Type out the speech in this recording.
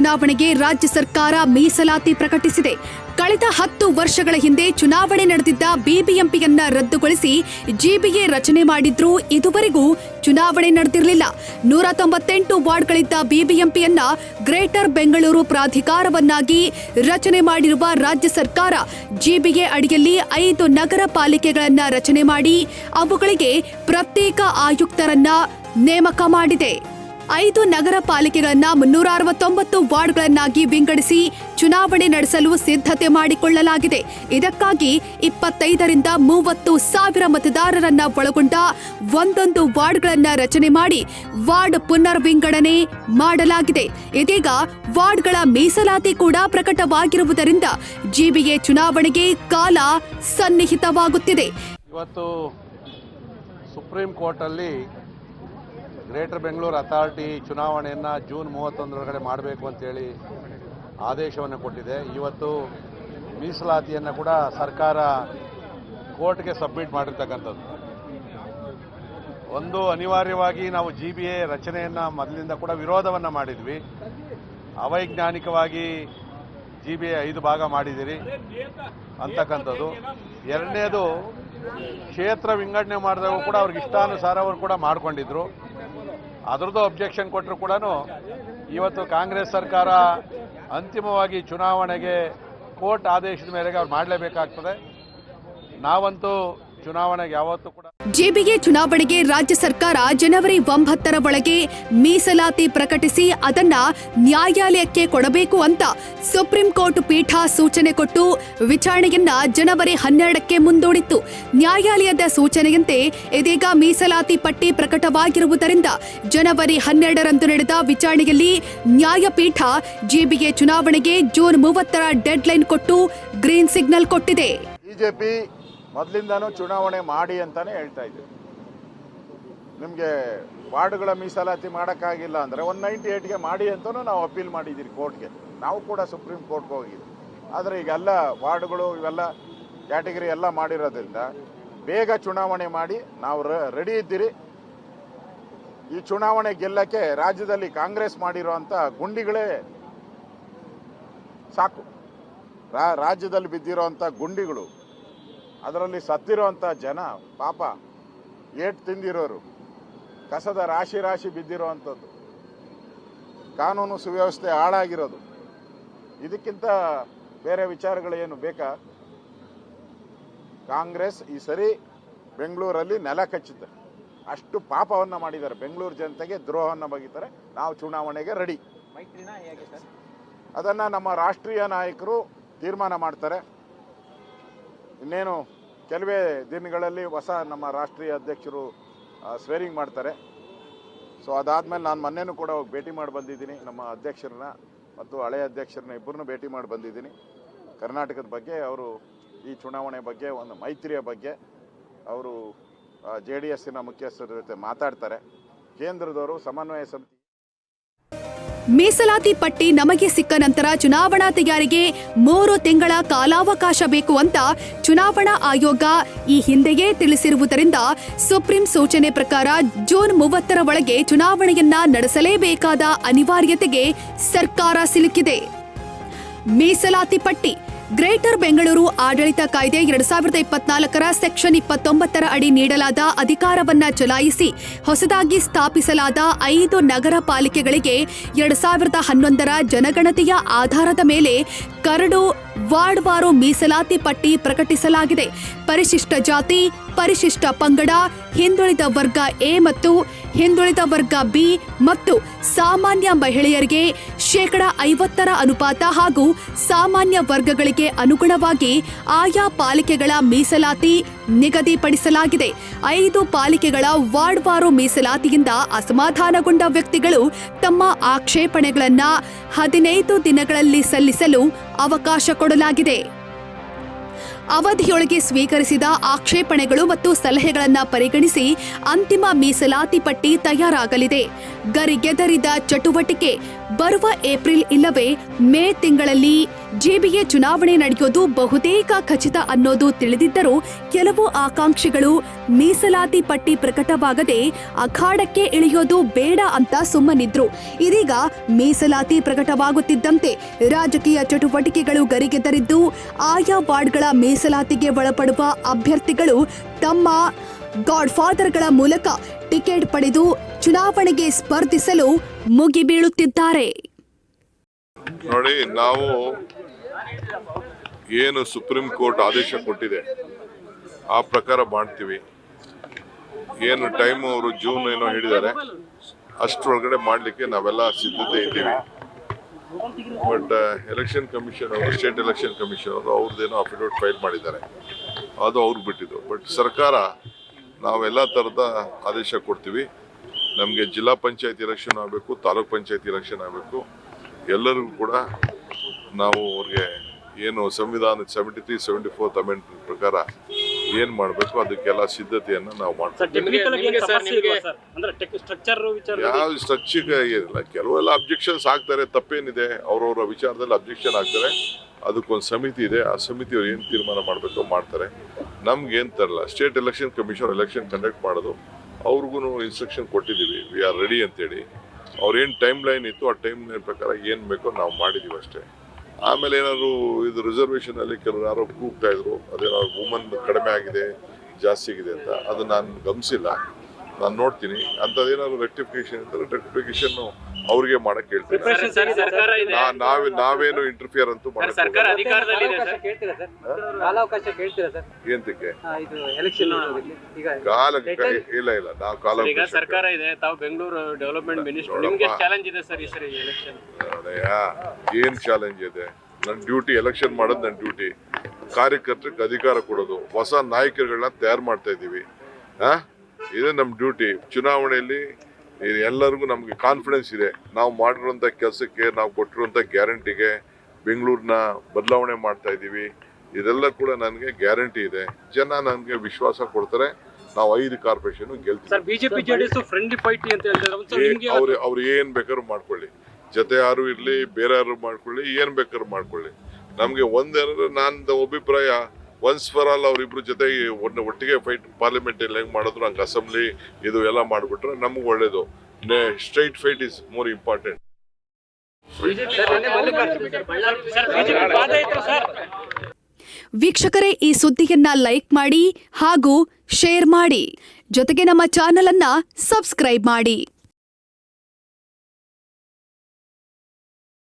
ಚುನಾವಣೆಗೆ ರಾಜ್ಯ ಸರ್ಕಾರ ಮೀಸಲಾತಿ ಪ್ರಕಟಿಸಿದೆ. ಕಳೆದ 10 ವರ್ಷಗಳ ಹಿಂದೆ ಚುನಾವಣೆ ನಡೆದಿದ್ದ ಬಿಬಿಎಂಪಿಯನ್ನ ರದ್ದುಗೊಳಿಸಿ ಜಿಬಿಎ ರಚನೆ ಮಾಡಿದ್ರೂ ಇದುವರೆಗೂ ಚುನಾವಣೆ ನಡೆದಿರಲಿಲ್ಲ. 198 ವಾರ್ಡ್ಗಳಿದ್ದ ಬಿಬಿಎಂಪಿಯನ್ನ ಗ್ರೇಟರ್ ಬೆಂಗಳೂರು ಪ್ರಾಧಿಕಾರವನ್ನಾಗಿ ರಚನೆ ಮಾಡಿರುವ ರಾಜ್ಯ ಸರ್ಕಾರ ಜಿಬಿಎ ಅಡಿಯಲ್ಲಿ 5 ನಗರ ಪಾಲಿಕೆಗಳನ್ನ ರಚನೆ ಮಾಡಿ ಅವುಗಳಿಗೆ ಪ್ರತ್ಯೇಕ ಆಯುಕ್ತರನ್ನ ನೇಮಕ ಮಾಡಿದೆ. 5 ನಗರ ಪಾಲಿಕೆಗಳನ್ನ 369 ವಾರ್ಡ್ಗಳನ್ನಾಗಿ ವಿಂಗಡಿಸಿ ಚುನಾವಣೆ ನಡೆಸಲು ಸಿದ್ಧತೆ ಮಾಡಿಕೊಳ್ಳಲಾಗಿದೆ. ಇದಕ್ಕಾಗಿ 25 ರಿಂದ 30 ಸಾವಿರ ಮತದಾರರನ್ನ ಒಳಗೊಂಡ 11 ವಾರ್ಡ್ಗಳನ್ನ ರಚನೆ ಮಾಡಿ ವಾರ್ಡ್ ಪುನರ್ ವಿಂಗಡಣೆ ಮಾಡಲಾಗಿದೆ. ಇದೀಗ ವಾರ್ಡ್ಗಳ ಮೀಸಲಾತಿ ಕೂಡ ಪ್ರಕಟವಾಗಿರುವುದರಿಂದ ಜಿಬಿಎ ಚುನಾವಣೆಗೆ ಕಾಲ ಸನ್ನಿಹಿತವಾಗುತ್ತಿದೆ. ಇವತ್ತು ಸುಪ್ರೀಂ ಕೋರ್ಟ್ ಅಲ್ಲಿ ಗ್ರೇಟರ್ ಬೆಂಗಳೂರು ಅಥಾರಿಟಿ ಚುನಾವಣೆಯನ್ನು ಜೂನ್ 31 ಮಾಡಬೇಕು ಅಂತೇಳಿ ಆದೇಶವನ್ನು ಕೊಟ್ಟಿದೆ. ಇವತ್ತು ಮೀಸಲಾತಿಯನ್ನು ಕೂಡ ಸರ್ಕಾರ ಕೋರ್ಟ್ಗೆ ಸಬ್ಮಿಟ್ ಮಾಡಿರ್ತಕ್ಕಂಥದ್ದು. ಒಂದು ಅನಿವಾರ್ಯವಾಗಿ ನಾವು ಜಿಬಿಎ ರಚನೆಯನ್ನು ಮೊದಲಿಂದ ಕೂಡ ವಿರೋಧವನ್ನು ಮಾಡಿದ್ವಿ. ಅವೈಜ್ಞಾನಿಕವಾಗಿ ಜಿಬಿಎ 5 ಭಾಗ ಮಾಡಿದಿರಿ ಅಂತಕ್ಕಂಥದ್ದು. ಎರಡನೇದು ಕ್ಷೇತ್ರ ವಿಂಗಡಣೆ ಮಾಡಿದಾಗ ಕೂಡ ಅವ್ರಿಗೆ ಇಷ್ಟಾನುಸಾರ ಅವರು ಕೂಡ ಮಾಡಿಕೊಂಡಿದ್ರು. ಅದರದ್ದು ಅಬ್ಜೆಕ್ಷನ್ ಕೊಟ್ಟರು ಕೂಡ ಇವತ್ತು ಕಾಂಗ್ರೆಸ್ ಸರ್ಕಾರ ಅಂತಿಮವಾಗಿ ಚುನಾವಣೆಗೆ ಕೋರ್ಟ್ ಆದೇಶದ ಮೇರೆಗೆ ಅವ್ರು ಮಾಡಲೇಬೇಕಾಗ್ತದೆ. ನಾವಂತೂ ಚುನಾವಣೆಗೆ ಯಾವತ್ತೂ ಕೂಡ ಜಿಬಿಎ ಚುನಾವಣೆಗೆ ರಾಜ್ಯ ಸರ್ಕಾರ ಜನವರಿ 9ರ ಒಳಗೆ ಮೀಸಲಾತಿ ಪ್ರಕಟಿಸಿ ಅದನ್ನ ನ್ಯಾಯಾಲಯಕ್ಕೆ ಕೊಡಬೇಕು ಅಂತ ಸುಪ್ರೀಂ ಕೋರ್ಟ್ ಪೀಠ ಸೂಚನೆ ಕೊಟ್ಟು ವಿಚಾರಣೆಯನ್ನ ಜನವರಿ 12ಕ್ಕೆ ಮುಂದೂಡಿತ್ತು. ನ್ಯಾಯಾಲಯದ ಸೂಚನೆಯಂತೆ ಇದೀಗ ಮೀಸಲಾತಿ ಪಟ್ಟಿ ಪ್ರಕಟವಾಗಿರುವುದರಿಂದ ಜನವರಿ 12ರಂದು ನಡೆದ ವಿಚಾರಣೆಯಲ್ಲಿ ನ್ಯಾಯಪೀಠ ಜಿಬಿಎ ಚುನಾವಣೆಗೆ ಜೂನ್ 30ರ ಡೆಡ್ಲೈನ್ ಕೊಟ್ಟು ಗ್ರೀನ್ ಸಿಗ್ನಲ್ ಕೊಟ್ಟಿದೆ. ಬಿಜೆಪಿ ಮೊದಲಿಂದನೂ ಚುನಾವಣೆ ಮಾಡಿ ಅಂತಾನೆ ಹೇಳ್ತಾ ಇದ್ದೀವಿ. ನಿಮಗೆ ವಾರ್ಡ್ಗಳ ಮೀಸಲಾತಿ ಮಾಡೋಕ್ಕಾಗಿಲ್ಲ ಅಂದರೆ 198ಗೆ ಮಾಡಿ ಅಂತಲೂ ನಾವು ಅಪೀಲ್ ಮಾಡಿದ್ದೀರಿ ಕೋರ್ಟ್ಗೆ. ನಾವು ಕೂಡ ಸುಪ್ರೀಂ ಕೋರ್ಟ್ಗೆ ಹೋಗಿದ್ದೀವಿ. ಆದರೆ ಈಗೆಲ್ಲ ವಾರ್ಡ್ಗಳು ಇವೆಲ್ಲ ಕ್ಯಾಟಗರಿ ಎಲ್ಲ ಮಾಡಿರೋದ್ರಿಂದ ಬೇಗ ಚುನಾವಣೆ ಮಾಡಿ ನಾವು ರೆಡಿ ಇದ್ದೀರಿ. ಈ ಚುನಾವಣೆ ಗೆಲ್ಲಕ್ಕೆ ರಾಜ್ಯದಲ್ಲಿ ಕಾಂಗ್ರೆಸ್ ಮಾಡಿರೋಂಥ ಗುಂಡಿಗಳೇ ಸಾಕು. ರಾಜ್ಯದಲ್ಲಿ ಬಿದ್ದಿರೋಂಥ ಗುಂಡಿಗಳು, ಅದರಲ್ಲಿ ಸತ್ತಿರೋಂಥ ಜನ, ಪಾಪ ಏಟು ತಿಂದಿರೋರು, ಕಸದ ರಾಶಿ ರಾಶಿ ಬಿದ್ದಿರೋವಂಥದ್ದು, ಕಾನೂನು ಸುವ್ಯವಸ್ಥೆ ಹಾಳಾಗಿರೋದು, ಇದಕ್ಕಿಂತ ಬೇರೆ ವಿಚಾರಗಳೇನು ಬೇಕಾ? ಕಾಂಗ್ರೆಸ್ ಈ ಸರಿ ಬೆಂಗಳೂರಲ್ಲಿ ನೆಲ ಕಚ್ಚುತ್ತೆ. ಅಷ್ಟು ಪಾಪವನ್ನು ಮಾಡಿದ್ದಾರೆ. ಬೆಂಗಳೂರು ಜನತೆಗೆ ದ್ರೋಹವನ್ನು ಬಗೆತಾರೆ. ನಾವು ಚುನಾವಣೆಗೆ ರೆಡಿ. ಅದನ್ನು ನಮ್ಮ ರಾಷ್ಟ್ರೀಯ ನಾಯಕರು ತೀರ್ಮಾನ ಮಾಡ್ತಾರೆ. ಇನ್ನೇನು ಕೆಲವೇ ದಿನಗಳಲ್ಲಿ ಹೊಸ ನಮ್ಮ ರಾಷ್ಟ್ರೀಯ ಅಧ್ಯಕ್ಷರು ಸ್ವೇರಿಂಗ್ ಮಾಡ್ತಾರೆ. ಸೊ ಅದಾದಮೇಲೆ ನಾನು ಮೊನ್ನೆನೂ ಕೂಡ ಹೋಗಿ ಭೇಟಿ ಮಾಡಿ ಬಂದಿದ್ದೀನಿ. ನಮ್ಮ ಅಧ್ಯಕ್ಷರನ್ನ ಮತ್ತು ಹಳೆಯ ಅಧ್ಯಕ್ಷರನ್ನ ಇಬ್ಬರನ್ನೂ ಭೇಟಿ ಮಾಡಿ ಬಂದಿದ್ದೀನಿ. ಕರ್ನಾಟಕದ ಬಗ್ಗೆ ಅವರು, ಈ ಚುನಾವಣೆ ಬಗ್ಗೆ, ಒಂದು ಮೈತ್ರಿಯ ಬಗ್ಗೆ ಅವರು JDSನ ಮುಖ್ಯಸ್ಥರ ಜೊತೆ ಮಾತಾಡ್ತಾರೆ. ಕೇಂದ್ರದವರು ಸಮನ್ವಯ ಸಮಿತಿ ಮೀಸಲಾತಿ ಪಟ್ಟಿ ನಮಗೆ ಸಿಕ್ಕ ನಂತರ ಚುನಾವಣಾ ತಯಾರಿಗೆ 3 ತಿಂಗಳ ಕಾಲಾವಕಾಶ ಬೇಕು ಅಂತ ಚುನಾವಣಾ ಆಯೋಗ ಈ ಹಿಂದೆಯೇ ತಿಳಿಸಿರುವುದರಿಂದ ಸುಪ್ರೀಂ ಸೂಚನೆ ಪ್ರಕಾರ ಜೂನ್ 30ರ ಒಳಗೆ ಚುನಾವಣೆಯನ್ನ ನಡೆಸಲೇಬೇಕಾದ ಅನಿವಾರ್ಯತೆಗೆ ಸರ್ಕಾರ ಸಿಲುಕಿದೆ. ಮೀಸಲಾತಿ ಪಟ್ಟಿ ಗ್ರೇಟರ್ ಬೆಂಗಳೂರು ಆಡಳಿತ ಕಾಯ್ದೆ 2024ರ ಸೆಕ್ಷನ್ 29ರ ಅಡಿ ನೀಡಲಾದ ಅಧಿಕಾರವನ್ನ ಚಲಾಯಿಸಿ ಹೊಸದಾಗಿ ಸ್ಥಾಪಿಸಲಾದ 5 ನಗರ ಪಾಲಿಕೆಗಳಿಗೆ 2011ರ ಜನಗಣತಿಯ ಆಧಾರದ ಮೇಲೆ ಕರಡು ವಾರ್ಡ್ವಾರು ಮೀಸಲಾತಿ ಪಟ್ಟಿ ಪ್ರಕಟಿಸಲಾಗಿದೆ. ಪರಿಶಿಷ್ಟ ಜಾತಿ, ಪರಿಶಿಷ್ಟ ಪಂಗಡ, ಹಿಂದುಳಿದ ವರ್ಗ ಎ ಮತ್ತು ಹಿಂದುಳಿದ ವರ್ಗ ಬಿ ಮತ್ತು ಸಾಮಾನ್ಯ ಮಹಿಳೆಯರಿಗೆ 50% ಅನುಪಾತ ಹಾಗೂ ಸಾಮಾನ್ಯ ವರ್ಗಗಳಿಗೆ ಅನುಗುಣವಾಗಿ ಆಯಾ ಪಾಲಿಕೆಗಳ ಮೀಸಲಾತಿ ನಿಗದಿಪಡಿಸಲಾಗಿದೆ. 5 ಪಾಲಿಕೆಗಳ ವಾರ್ಡ್ವಾರು ಮೀಸಲಾತಿಯಿಂದ ಅಸಮಾಧಾನಗೊಂಡ ವ್ಯಕ್ತಿಗಳು ತಮ್ಮ ಆಕ್ಷೇಪಣೆಗಳನ್ನು 15 ದಿನಗಳಲ್ಲಿ ಸಲ್ಲಿಸಲು ಅವಕಾಶ ಕೊಡಲಾಗಿದೆ. ಅವಧಿಯೊಳಗೆ ಸ್ವೀಕರಿಸಿದ ಆಕ್ಷೇಪಣೆಗಳು ಮತ್ತು ಸಲಹೆಗಳನ್ನು ಪರಿಗಣಿಸಿ ಅಂತಿಮ ಮೀಸಲಾತಿ ಪಟ್ಟಿ ತಯಾರಾಗಲಿದೆ. ಗರಿಗೆದರಿದ ಚಟುವಟಿಕೆ ಬರುವ ಏಪ್ರಿಲ್ ಇಲ್ಲವೇ ಮೇ ತಿಂಗಳಲ್ಲಿ ಜಿಬಿಎ ಚುನಾವಣೆ ನಡೆಯೋದು ಬಹುತೇಕ ಖಚಿತ ಅನ್ನೋದು ತಿಳಿದಿದ್ದರೂ ಕೆಲವು ಆಕಾಂಕ್ಷಿಗಳು ಮೀಸಲಾತಿ ಪಟ್ಟಿ ಪ್ರಕಟವಾಗದೆ ಅಖಾಡಕ್ಕೆ ಇಳಿಯೋದು ಬೇಡ ಅಂತ ಸುಮ್ಮನಿದ್ರು. ಇದೀಗ ಮೀಸಲಾತಿ ಪ್ರಕಟವಾಗುತ್ತಿದ್ದಂತೆ ರಾಜಕೀಯ ಚಟುವಟಿಕೆಗಳು ಗರಿಗೆದರಿದ್ದು ಆಯಾ ವಾರ್ಡ್ಗಳ ಮೀಸಲಾತಿಗೆ ಒಳಪಡುವ ಅಭ್ಯರ್ಥಿಗಳು ತಮ್ಮ ಗಾಡ್ಫಾದರ್ಗಳ ಮೂಲಕ ಟಿಕೆಟ್ ಪಡೆದು ಚುನಾವಣೆಗೆ ಸ್ಪರ್ಧಿಸಲು ಮುಗಿಬೀಳುತ್ತಿದ್ದಾರೆ. ನೋಡಿ, ನಾವು ಏನು ಸುಪ್ರೀಂ ಕೋರ್ಟ್ ಆದೇಶ ಕೊಟ್ಟಿದೆ ಆ ಪ್ರಕಾರ ಮಾಡ್ತೀವಿ. ಏನು ಟೈಮ್ ಅವರು ಜೂನ್ ಏನೋ ಹೇಳಿದ್ದಾರೆ, ಅಷ್ಟರೊಳಗಡೆ ಮಾಡಲಿಕ್ಕೆ ನಾವೆಲ್ಲ ಸಿದ್ಧತೆ ಇದ್ದೀವಿ. ಬಟ್ ಎಲೆಕ್ಷನ್ ಕಮಿಷನ್ ಅವರು, ಸ್ಟೇಟ್ ಎಲೆಕ್ಷನ್ ಕಮಿಷನ್ ಅವರು ಅವ್ರದ್ದೇನೋ ಅಫಿಡವಿಟ್ ಫೈಲ್ ಮಾಡಿದ್ದಾರೆ, ಅದು ಅವ್ರಿಗೆ ಬಿಟ್ಟಿದ್ದು. ಬಟ್ ಸರ್ಕಾರ ನಾವೆಲ್ಲ ಥರದ ಆದೇಶ ಕೊಡ್ತೀವಿ. ನಮಗೆ ಜಿಲ್ಲಾ ಪಂಚಾಯತ್ ಎಲೆಕ್ಷನ್ ಆಗಬೇಕು, ತಾಲೂಕ್ ಪಂಚಾಯತ್ ಎಲೆಕ್ಷನ್ ಆಗಬೇಕು, ಎಲ್ಲರಿಗೂ ಕೂಡ ನಾವು ಅವ್ರಿಗೆ ಏನು ಸಂವಿಧಾನ 74th ಅಮೆಂಡ್ಮೆಂಟ್ ಪ್ರಕಾರ ಏನು ಮಾಡಬೇಕು ಅದಕ್ಕೆಲ್ಲ ಸಿದ್ಧತೆಯನ್ನು ನಾವು ಮಾಡ್ತೀವಿ. ಯಾವ ಸ್ಟ್ರಕ್ಚರ್ ಏನಿಲ್ಲ, ಕೆಲವೆಲ್ಲ ಅಬ್ಜೆಕ್ಷನ್ಸ್ ಆಗ್ತಾರೆ, ತಪ್ಪೇನಿದೆ, ಅವ್ರವ್ರ ವಿಚಾರದಲ್ಲಿ ಅಬ್ಜೆಕ್ಷನ್ ಆಗ್ತಾರೆ. ಅದಕ್ಕೊಂದು ಸಮಿತಿ ಇದೆ, ಆ ಸಮಿತಿಯವ್ರು ಏನು ತೀರ್ಮಾನ ಮಾಡಬೇಕು ಮಾಡ್ತಾರೆ. ನಮ್ಗೇನು ತರಲ್ಲ, state election commission election conduct ಮಾಡೋದು, ಅವ್ರಿಗೂ ಇನ್ಸ್ಟ್ರಕ್ಷನ್ ಕೊಟ್ಟಿದ್ದೀವಿ, ವಿ ಆರ್ ರೆಡಿ ಅಂತೇಳಿ. ಅವ್ರೇನು ಟೈಮ್ ಲೈನ್ ಇತ್ತು ಆ ಟೈಮ್ ಲೈನ್ ಪ್ರಕಾರ ಏನು ಬೇಕೋ ನಾವು ಮಾಡಿದ್ದೀವಿ ಅಷ್ಟೇ. ಆಮೇಲೆ ಏನಾದ್ರು ಇದು ರಿಸರ್ವೇಷನಲ್ಲಿ ಕೆಲವರು ಯಾರೋ ಕೂಗ್ತಾ ಇದ್ರು, ಅದೇನಾದ್ರು ವುಮನ್ ಕಡಿಮೆ ಆಗಿದೆ ಜಾಸ್ತಿ ಆಗಿದೆ ಅಂತ, ಅದು ನಾನು ಗಮನಿಸಿಲ್ಲ. ನಾನು ನೋಡ್ತೀನಿ, ಅಂಥದ್ದೇನಾದ್ರು ರೆಕ್ಟಿಫಿಕೇಶನ್ ಇದ್ದರೆ ರೆಕ್ಟಿಫಿಕೇಶನ್ ಅವ್ರಿಗೆ ಮಾಡಕ್ಕೆ ಹೇಳ್ತೀನಿ. ನಾವೇನು ಇಂಟರ್ಫಿಯರ್ ಅಂತೂ ಮಾಡಕ್ಕೆ ಇಲ್ಲ ನಾವು ಕಾಲ ಸರ್ಕಾರ ಇದೆ, ತಾವು ಬೆಂಗಳೂರು ಡೆವಲಪ್ಮೆಂಟ್ ಮಿನಿಸ್ಟರ್, ನಿಮಗೆ ಚಾಲೆಂಜ್ ಇದೆ ಸರ್ ಈ ಸರಿ ಎಲೆಕ್ಷನ್? ಏನ್ ಚಾಲೆಂಜ್ ಇದೆ? ನನ್ನ ಡ್ಯೂಟಿ ಎಲೆಕ್ಷನ್ ಮಾಡೋದು, ನನ್ನ ಡ್ಯೂಟಿ ಕಾರ್ಯಕರ್ತರಿಗೆ ಅಧಿಕಾರ ಕೊಡೋದು, ಹೊಸ ನಾಯಕರುಗಳನ್ನ ತಯಾರು ಮಾಡ್ತಾ ಇದ್ದೀವಿ. ಇದೇ ನಮ್ಮ ಡ್ಯೂಟಿ. ಚುನಾವಣೆಯಲ್ಲಿ ಎಲ್ಲರಿಗೂ ನಮಗೆ ಕಾನ್ಫಿಡೆನ್ಸ್ ಇದೆ, ನಾವು ಮಾಡಿರುವಂಥ ಕೆಲಸಕ್ಕೆ, ನಾವು ಕೊಟ್ಟಿರುವಂಥ ಗ್ಯಾರಂಟಿಗೆ ಬೆಂಗಳೂರನ್ನ ಬದಲಾವಣೆ ಮಾಡ್ತಾ ಇದ್ದೀವಿ. ಇದೆಲ್ಲ ಕೂಡ ನನಗೆ ಗ್ಯಾರಂಟಿ ಇದೆ. ಜನ ನನಗೆ ವಿಶ್ವಾಸ ಕೊಡ್ತಾರೆ, ನಾವು 5 ಕಾರ್ಪೊರೇಷನ್ ಗೆಲ್ತೀವಿ. ಬಿಜೆಪಿ ಜೆಡಿಎಸ್ ಫ್ರೆಂಡ್ಲಿ ಫೈಟ್ ಅಂತ ಹೇಳ್ತಾರೆ. ಅವ್ರು ಏನ್ ಬೇಕಾದ್ರು ಮಾಡ್ಕೊಳ್ಳಿ, ಜೊತೆ ಯಾರು ಇರ್ಲಿ, ಬೇರೆ ಯಾರು ಮಾಡ್ಕೊಳ್ಳಿ, ಏನ್ ಬೇಕಾದ್ರು ಮಾಡ್ಕೊಳ್ಳಿ. ನಮ್ಗೆ ಒಂದೇನಾದ್ರೆ ನನ್ನ ಅಭಿಪ್ರಾಯ, ಒನ್ಸ್ ಫಾರ್ ಆಲ್ ಅವರಿಬ್ರು ಜೊತೆ ಒಟ್ಟಿಗೆ ಫೈಟ್ ಪಾರ್ಲಿಮೆಂಟ್ ಅಲ್ಲಿ ಹೆಂಗ್ ಮಾಡಿದ್ರು ಹಂಗೆ ಅಸೆಂಬ್ಲಿ ಇದು ಎಲ್ಲ ಮಾಡ್ಬಿಟ್ರೆ ನಮ್ಗೆ ಒಳ್ಳೇದು. Straight fight is more important. ವೀಕ್ಷಕರೇ, ಈ ಸುದ್ದಿಯನ್ನ ಲೈಕ್ ಮಾಡಿ ಹಾಗೂ ಶೇರ್ ಮಾಡಿ, ಜೊತೆಗೆ ನಮ್ಮ ಚಾನೆಲ್ ಅನ್ನ ಸಬ್ಸ್ಕ್ರೈಬ್ ಮಾಡಿ.